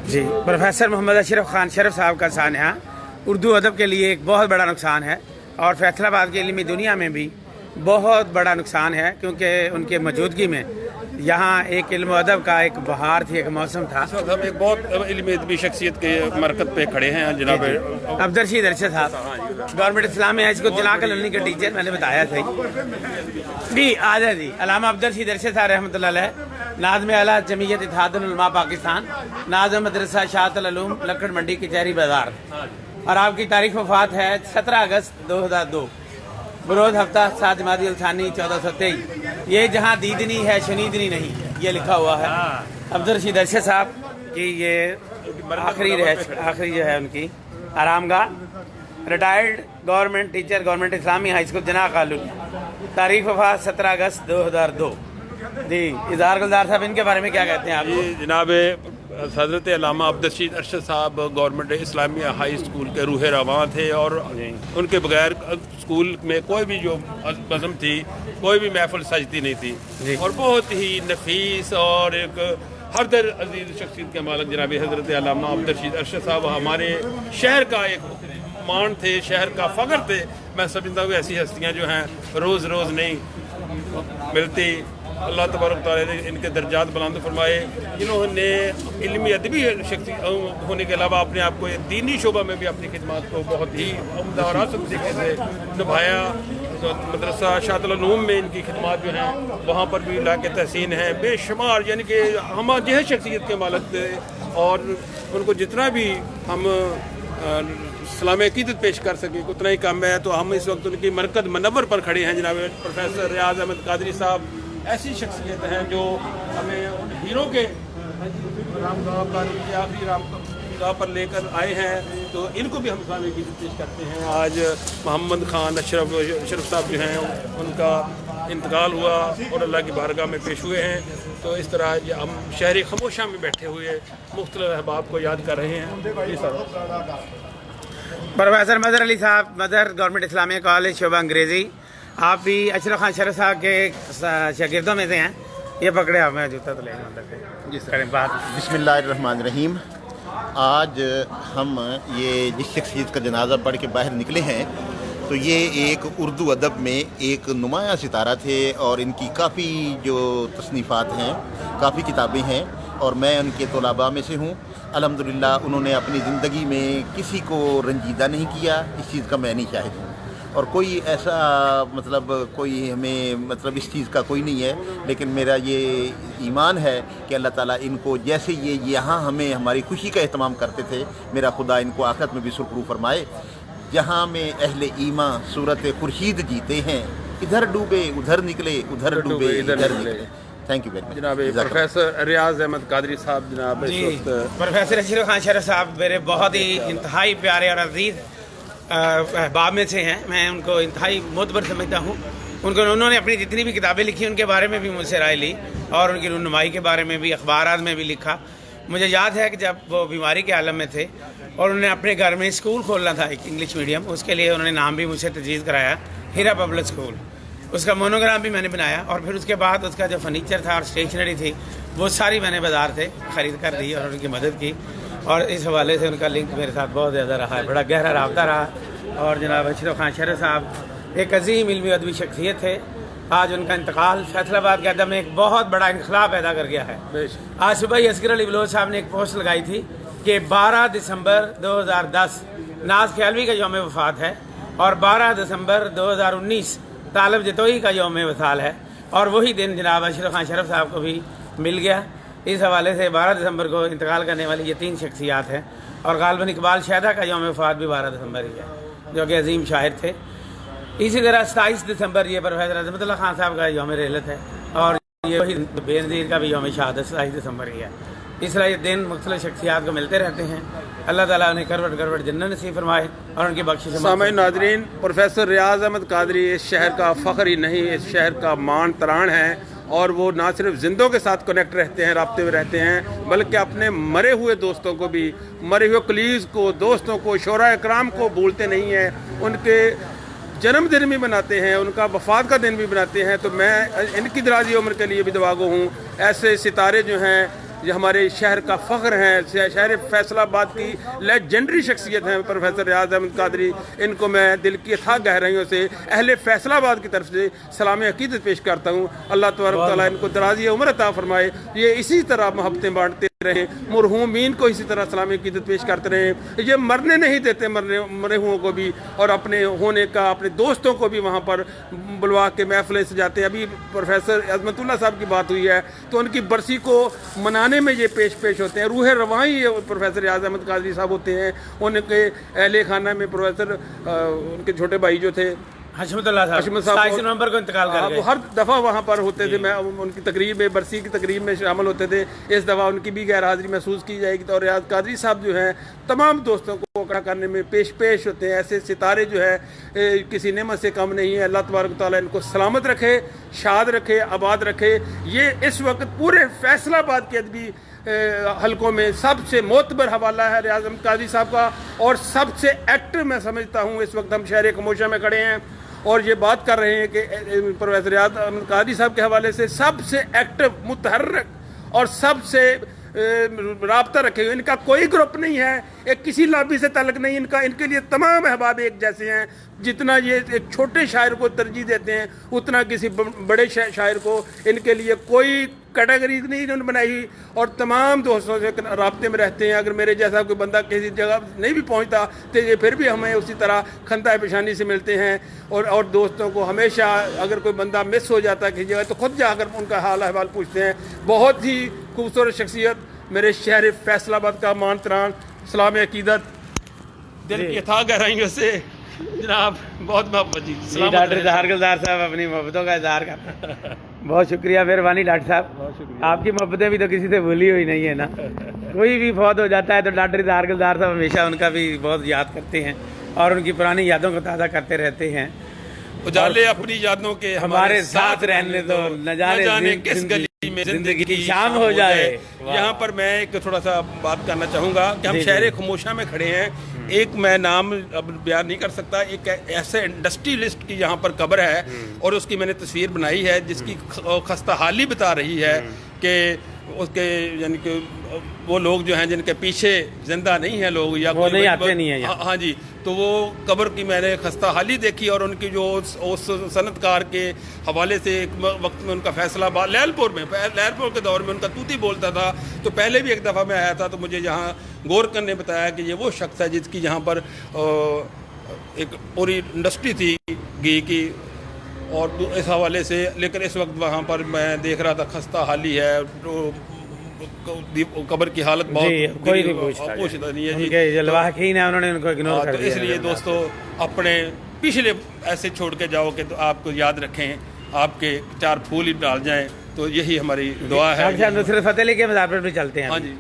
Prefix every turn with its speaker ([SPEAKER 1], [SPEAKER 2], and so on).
[SPEAKER 1] جی professor محمد اشرف خان شرف صاحب کا سانحہ اردو ادب کے لیے ایک بہت بڑا نقصان ہے اور فیصل آباد کی علمی دنیا میں بھی بہت بڑا نقصان ہے، کیونکہ ان کے موجودگی میں یہاں ایک علم و ادب کا ایک بہار تھی، ایک موسم تھا۔
[SPEAKER 2] اس وقت ہم ایک بہت علمی ادبی شخصیت کے مرکز پہ کھڑے ہیں جناب
[SPEAKER 1] عبدالرشید ارشد صاحب، گورنمنٹ اسلامیہ ہائی اسکول جناح کالونی کے ٹیچر، میں نے بتایا تھا جی آجا جی علامہ عبدالرشید ارشد صاحب رحمۃ اللہ علیہ، ناظم اعلیٰ جمعیت اتحاد العلماء پاکستان، ناظم مدرسہ شاعت العلوم لکڑ منڈی کچہری بازار، اور آپ کی تاریخ وفات ہے 17 اگست 2002 بروز ہفتہ 7 جمادی الثانی 1423۔ یہ جہاں دیدنی ہے شنیدنی نہیں، یہ لکھا ہوا ہے عبدالرشید ارشد صاحب کی یہ آخری جو ہے ان کی آرام گاہ، ریٹائرڈ گورنمنٹ ٹیچر، گورنمنٹ اسلامی ہائی اسکول جناح کالونی، تاریخ وفات 17 اگست 2002۔ جی اظہار گلزار صاحب ان کے بارے میں کیا کہتے ہیں آپ؟
[SPEAKER 2] جی جناب حضرت علامہ عبدالرشید ارشد صاحب گورنمنٹ اسلامیہ ہائی اسکول کے روح رواں تھے، اور ان کے بغیر اسکول میں کوئی بھی جو نظم تھی، کوئی بھی محفل سجتی نہیں تھی، اور بہت ہی نفیس اور ایک ہردر عزیز شخصیت کے مالک جناب حضرت علامہ عبدالرشید ارشد صاحب ہمارے شہر کا ایک مان تھے، شہر کا فخر تھے۔ میں سمجھتا ہوں ایسی ہستیاں جو ہیں روز روز نہیں ملتی۔ اللہ تبارک تعالیٰ نے ان کے درجات بلند فرمائے، انہوں نے علمی ادبی شخصیت ہونے کے علاوہ اپنے آپ کو دینی شعبہ میں بھی اپنی خدمات کو بہت ہی عمدہ اور احسن طریقے سے نبھایا۔ مدرسہ شاعت العلوم میں ان کی خدمات جو ہیں وہاں پر بھی لا کے تحسین ہیں بے شمار، یعنی کہ ہم جہاں شخصیت کے مالک تھے، اور ان کو جتنا بھی ہم سلام عقیدت پیش کر سکیں اتنا ہی کم ہے۔ تو ہم اس وقت ان کی مرکز منور پر کھڑے ہیں۔ جناب پروفیسر ریاض احمد قادری صاحب ایسی شخصیت ہیں جو ہمیں ان ہیرو کے رام گاہ پر آخری رام گاہ پر لے کر آئے ہیں، تو ان کو بھی ہم سلام عقیدت پیش کرتے ہیں۔ آج محمد خان اشرف صاحب جو ہیں ان کا انتقال ہوا اور اللہ کی بارگاہ میں پیش ہوئے ہیں، تو اس طرح ہم شہری خاموشہ میں بیٹھے ہوئے مختلف احباب کو یاد کر رہے ہیں۔ جی سر
[SPEAKER 1] پروفیسر مظہر علی صاحب، مظہر گورنمنٹ اسلامیہ کالج شعبہ انگریزی، آپ بھی اشرف خان شرف صاحب کے شاگردوں میں سے ہیں۔ یہ پکڑے آپ میں جوتا تو لے جی سر بات۔
[SPEAKER 3] بسم اللہ الرحمن الرحیم۔ آج ہم یہ جس شخصیت کا جنازہ پڑھ کے باہر نکلے ہیں، تو یہ ایک اردو ادب میں ایک نمایاں ستارہ تھے، اور ان کی کافی جو تصنیفات ہیں، کافی کتابیں ہیں، اور میں ان کے طلباء میں سے ہوں۔ الحمدللہ انہوں نے اپنی زندگی میں کسی کو رنجیدہ نہیں کیا، اس چیز کا میں نہیں شاہد ہوں، اور کوئی ایسا کوئی ہمیں اس چیز کا کوئی نہیں ہے، لیکن میرا یہ ایمان ہے کہ اللہ تعالیٰ ان کو جیسے یہ یہاں ہمیں ہماری خوشی کا اہتمام کرتے تھے، میرا خدا ان کو آخرت میں بھی سرخرو فرمائے۔ جہاں میں اہل ایمان صورت خورشید جیتے ہیں، ادھر ڈوبے ادھر نکلے، ادھر ڈوبے ادھر نکلے۔ تھینک یو ویری مچ
[SPEAKER 2] جناب پروفیسر ریاض احمد قادری صاحب۔ جناب
[SPEAKER 1] جی پروفیسر اشرف خان شرف صاحب میرے بہت ہی انتہائی پیارے اور عزیز احباب میں سے ہیں، میں ان کو انتہائی معتبر سمجھتا ہوں۔ انہوں نے اپنی جتنی بھی کتابیں لکھی ان کے بارے میں بھی مجھ سے رائے لی، اور ان کی رہنمائی کے بارے میں بھی اخبارات میں بھی لکھا۔ مجھے یاد ہے کہ جب وہ بیماری کے عالم میں تھے اور انہوں نے اپنے گھر میں اسکول کھولنا تھا، ایک انگلش میڈیم، اس کے لیے انہوں نے نام بھی مجھ سے تجویز کرایا، ہیرا پبلک اسکول۔ اس کا مونوگرام بھی میں نے بنایا، اور پھر اس کے بعد اس کا جو فرنیچر تھا اور اسٹیشنری تھی وہ ساری میں نے بازار سے خرید کر دی اور ان کی مدد کی، اور اس حوالے سے ان کا لنک میرے ساتھ بہت زیادہ رہا ہے، بڑا گہرا رابطہ رہا۔ اور جناب اشرف خان شرف صاحب ایک عظیم علمی ادبی شخصیت تھے۔ آج ان کا انتقال فیصل آباد کے ادب میں ایک بہت بڑا انقلاب پیدا کر گیا ہے۔ آج صبح ہی اصغر علی بلوچ صاحب نے ایک پوسٹ لگائی تھی کہ 12 دسمبر 2010 ناز خیالوی کا یوم وفات ہے، اور 12 دسمبر 2019 طالب جتوئی کا یوم وصال ہے، اور وہی دن جناب اشرف خان شرف صاحب کو بھی مل گیا۔ اس حوالے سے 12 دسمبر کو انتقال کرنے والی یہ 3 شخصیات ہیں، اور غالباً اقبال شیدا کا یوم وفات بھی 12 دسمبر ہی ہے، جو کہ عظیم شاعر تھے۔ اسی طرح 27 دسمبر یہ پروفیسر عظمت اللہ خان صاحب کا یوم رحلت ہے، اور یہ وہی بے نظیر کا بھی یوم شہادت 27 دسمبر ہی ہے۔ اس طرح یہ دن مختلف شخصیات کو ملتے رہتے ہیں۔ اللہ تعالیٰ انہیں کروٹ کروٹ جنت نصیب فرمائے اور ان کی بخشش۔
[SPEAKER 2] سامعین ناظرین، پروفیسر ریاض احمد قادری اس شہر کا فخر ہی نہیں، اس شہر کا مان تران ہے، اور وہ نہ صرف زندوں کے ساتھ کنیکٹ رہتے ہیں، رابطے میں رہتے ہیں، بلکہ اپنے مرے ہوئے دوستوں کو بھی، مرے ہوئے کلیز کو، دوستوں کو، شعراء اکرام کو بھولتے نہیں ہیں۔ ان کے جنم دن بھی مناتے ہیں، ان کا وفات کا دن بھی مناتے ہیں۔ تو میں ان کی درازی عمر کے لیے بھی دعا گو ہوں۔ ایسے ستارے جو ہیں یہ ہمارے شہر کا فخر ہیں، شہر فیصل آباد کی لیجنڈری شخصیت ہیں پروفیسر ریاض احمد قادری، ان کو میں دل کی اتھاق گہرائیوں سے اہل فیصل آباد کی طرف سے سلام عقیدت پیش کرتا ہوں۔ اللہ تبارک و تعالیٰ ان کو درازی عمر عطا فرمائے، یہ اسی طرح محبتیں بانٹتے رہیں، مرحومین کو اسی طرح سلام عقیدت پیش کرتے رہیں، یہ مرنے نہیں دیتے مرے ہوں کو بھی، اور اپنے ہونے کا اپنے دوستوں کو بھی وہاں پر بلوا کے محفلیں سجاتے ہیں۔ ابھی پروفیسر عظمت اللہ صاحب کی بات ہوئی ہے تو ان کی برسی کو منانے میں یہ پیش ہوتے ہیں۔ روح رواں ہی پروفیسر ریاض احمد قادری صاحب ہوتے ہیں۔ ان کے اہل خانہ میں پروفیسر ان کے چھوٹے بھائی جو تھے
[SPEAKER 1] حشمت اللہ صاحب 27 نومبر کو انتقال کر گئے،
[SPEAKER 2] وہ ہر دفعہ وہاں پر ہوتے تھے، میں ان کی تقریب میں برسی کی تقریب میں شامل ہوتے تھے۔ اس دفعہ ان کی بھی غیر حاضری محسوس کی جائے گی، اور ریاض قادری صاحب جو ہیں تمام دوستوں کو اکڑا کرنے میں پیش ہوتے ہیں۔ ایسے ستارے جو ہے کسی نعمت سے کم نہیں ہے۔ اللہ تبارک و تعالیٰ ان کو سلامت رکھے، شاد رکھے، آباد رکھے۔ یہ اس وقت پورے فیصل آباد کے ادبی حلقوں میں سب سے معتبر حوالہ ہے ریاض احمد قادری صاحب کا، اور سب سے ایکٹیو میں سمجھتا ہوں۔ اس وقت ہم شہر خموشہ میں کھڑے ہیں اور یہ بات کر رہے ہیں کہ پروفیسر ریاض احمد قادری صاحب کے حوالے سے سب سے ایکٹیو، متحرک اور سب سے رابطہ رکھے ہوئے، ان کا کوئی گروپ نہیں ہے، ایک کسی لابی سے تعلق نہیں ان کے لیے تمام احباب ایک جیسے ہیں۔ جتنا یہ ایک چھوٹے شاعر کو ترجیح دیتے ہیں اتنا کسی بڑے شاعر کو ان کے لیے کوئی کیٹیگری نہیں انہوں نے بنائی، اور تمام دوستوں سے رابطے میں رہتے ہیں۔ اگر میرے جیسا کوئی بندہ کسی جگہ نہیں بھی پہنچتا تو یہ پھر بھی ہمیں اسی طرح خندہ پیشانی سے ملتے ہیں، اور دوستوں کو ہمیشہ اگر کوئی بندہ مس ہو جاتا ہے کسی جگہ تو خود جا کر ان کا حال احوال پوچھتے ہیں۔ بہت ہی خوبصورت شخصیت، میرے شہر فیصل آباد کا مان تران، سلام عقیدت دل کی اتھاق گہرائیوں سے جناب، بہت محبت جی۔
[SPEAKER 1] ڈاکٹر اظہار گلزار صاحب اپنی محبتوں کا اظہار کرتے ہیں۔ بہت شکریہ، مہربانی ڈاکٹر صاحب، آپ کی محبتیں بھی تو کسی سے بھولی ہوئی نہیں ہے نا۔ کوئی بھی فوت ہو جاتا ہے تو ڈاکٹر اظہار گلزار صاحب ہمیشہ ان کا بھی بہت یاد کرتے ہیں اور ان کی پرانی یادوں کو تازہ کرتے رہتے ہیں۔
[SPEAKER 2] اجالے اپنی یادوں کے
[SPEAKER 1] ہمارے ساتھ رہنے دو، نہ جانے
[SPEAKER 2] کس گلی میں
[SPEAKER 1] زندگی کی شام ہو جائے۔
[SPEAKER 2] یہاں پر میں ایک تھوڑا سا بات کرنا چاہوں گا کہ ہم شہر خموشہ میں کھڑے ہیں۔ ایک میں نام اب بیان نہیں کر سکتا، ایک ایسے انڈسٹریلسٹ کی یہاں پر قبر ہے، اور اس کی میں نے تصویر بنائی ہے جس کی خستہ حالی بتا رہی ہے کہ اس کے یعنی کہ وہ لوگ جو ہیں جن کے پیچھے زندہ نہیں ہیں لوگ یا
[SPEAKER 1] وہ نہیں آتے نہیں ہیں،
[SPEAKER 2] ہاں جی، تو وہ قبر کی میں نے خستہ حالی دیکھی، اور ان کی جو اس صنعت کار کے حوالے سے ایک وقت میں ان کا فیصلہ لہل پور کے دور میں ان کا توتی بولتا تھا، تو پہلے بھی ایک دفعہ میں آیا تھا تو مجھے یہاں گور کرنے بتایا کہ یہ وہ شخص ہے جس کی یہاں پر ایک پوری انڈسٹری تھی گھی کی، اور اس حوالے سے، لیکن اس وقت وہاں پر میں دیکھ رہا تھا خستہ حالی ہے، قبر کی حالت بہت
[SPEAKER 1] کوئی نہیں پوچھتا
[SPEAKER 2] نہیں ہے
[SPEAKER 1] ان کے جو لواحقین ہیں انہوں نے ان کو اگنور کر
[SPEAKER 2] تو
[SPEAKER 1] دیا۔
[SPEAKER 2] اس لیے دوستو اپنے پچھلے ایسے چھوڑ کے جاؤ کہ آپ کو یاد رکھیں، آپ کے 4 پھول ہی ڈال جائیں، تو یہی ہماری دعا ہے۔
[SPEAKER 1] نصرت فتح علی کے مزار پر بھی چلتے ہیں۔
[SPEAKER 2] ہاں جی۔